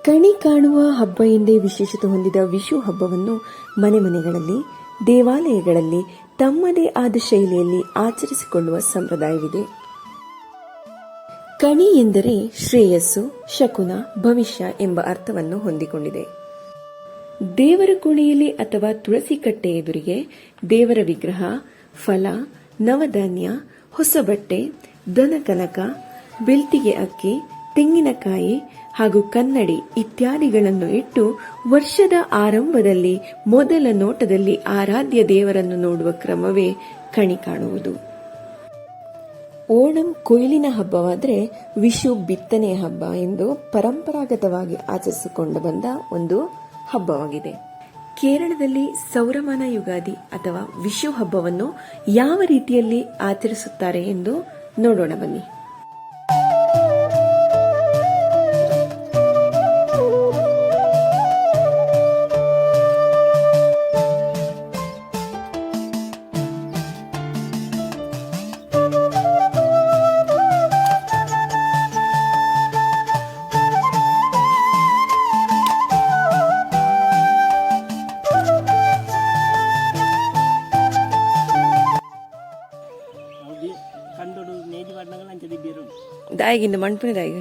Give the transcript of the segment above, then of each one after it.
ಕಣಿ ಕಾಣುವ ಹಬ್ಬ ಎಂದೇ ವಿಶೇಷತೆ ಹೊಂದಿದ ವಿಷು ಹಬ್ಬವನ್ನು ಮನೆ ಮನೆಗಳಲ್ಲಿ ದೇವಾಲಯಗಳಲ್ಲಿ ತಮ್ಮದೇ ಆದ ಶೈಲಿಯಲ್ಲಿ ಆಚರಿಸಿಕೊಳ್ಳುವ ಸಂಪ್ರದಾಯವಿದೆ. ಕಣಿ ಎಂದರೆ ಶ್ರೇಯಸ್ಸು, ಶಕುನ, ಭವಿಷ್ಯ ಎಂಬ ಅರ್ಥವನ್ನು ಹೊಂದಿಕೊಂಡಿದೆ. ದೇವರ ಕೋಣೆಯಲ್ಲಿ ಅಥವಾ ತುಳಸಿ ಕಟ್ಟೆ ಎದುರಿಗೆ ದೇವರ ವಿಗ್ರಹ, ಫಲ, ನವಧಾನ್ಯ, ಹೊಸ ಬಟ್ಟೆ, ದನಕನಕ, ಬೆಳ್ತಿಗೆ ಅಕ್ಕಿ, ತೆಂಗಿನಕಾಯಿ ಹಾಗೂ ಕನ್ನಡಿ ಇತ್ಯಾದಿಗಳನ್ನು ಇಟ್ಟು ವರ್ಷದ ಆರಂಭದಲ್ಲಿ ಮೊದಲ ನೋಟದಲ್ಲಿ ಆರಾಧ್ಯ ದೇವರನ್ನು ನೋಡುವ ಕ್ರಮವೇ ಕಣಿ ಕಾಣುವುದು. ಓಣಂ ಕೊಯ್ಲಿನ ಹಬ್ಬವಾದರೆ ವಿಷು ಬಿತ್ತನೆಯ ಹಬ್ಬ ಎಂದು ಪರಂಪರಾಗತವಾಗಿ ಆಚರಿಸಿಕೊಂಡು ಬಂದ ಒಂದು ಹಬ್ಬವಾಗಿದೆ. ಕೇರಳದಲ್ಲಿ ಸೌರಮಾನ ಯುಗಾದಿ ಅಥವಾ ವಿಷು ಹಬ್ಬವನ್ನು ಯಾವ ರೀತಿಯಲ್ಲಿ ಆಚರಿಸುತ್ತಾರೆ ಎಂದು ನೋಡೋಣ ಬನ್ನಿ. ದಾಯಿಗಿಂದ ಮಣ್ಪುನಿ ದಾಯಿಗ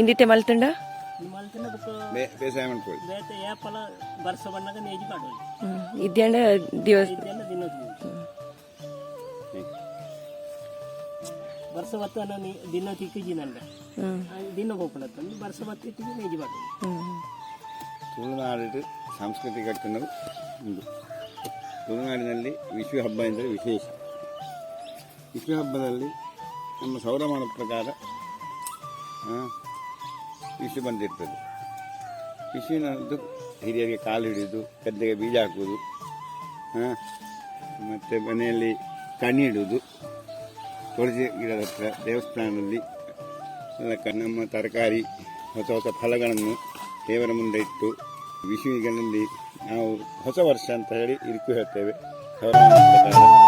ಇಂದಿತ್ತೆ ಮಲ್ತುಂಡ ಇದ್ಯಾಂಡ ದಿವಸ ವರ್ಷವತ್ತು ದಿನ ತಿಕ್ಕಿಜಿನಲ್ಲ ದಿನ ಹೋಗ್ಕೊಳತ್ತ ವರ್ಷವತ್ತು ಇಟ್ಟಿಗೆ ನೇಜಿ ಬಾಡು. ತುಳುನಾಡು ಸಾಂಸ್ಕೃತಿಕ ಘಟನೆಗಳು ಉಂಟು. ತುಳುನಾಡಿನಲ್ಲಿ ವಿಷು ಹಬ್ಬ ಎಂದರೆ ವಿಶೇಷ. ವಿಷು ಹಬ್ಬದಲ್ಲಿ ನಮ್ಮ ಸೌರಮಾನ ಪ್ರಕಾರ ವಿಷು ಬಂದಿರ್ತದೆ. ವಿಷುವಿನದ್ದು ಹಿರಿಯರಿಗೆ ಕಾಲು ಹಿಡಿದು ಗದ್ದೆಗೆ ಬೀಜ ಹಾಕುವುದು, ಮತ್ತು ಮನೆಯಲ್ಲಿ ಕಣಿ ಇಡುವುದು, ತುಳಸಿ ಗಿಡದ ಹತ್ರ ದೇವಸ್ಥಾನದಲ್ಲಿ ನಮ್ಮ ತರಕಾರಿ ಹೊಸ ಹೊಸ ಫಲಗಳನ್ನು ದೇವರ ಮುಂದೆ ಇಟ್ಟು ವಿಷುವಿನಲ್ಲಿ ನಾವು ಹೊಸ ವರ್ಷ ಅಂತ ಹೇಳಿ ಇರಿಕು ಹೇಳ್ತೇವೆ ಸೌರಮಾನ ಪ್ರಕಾರ.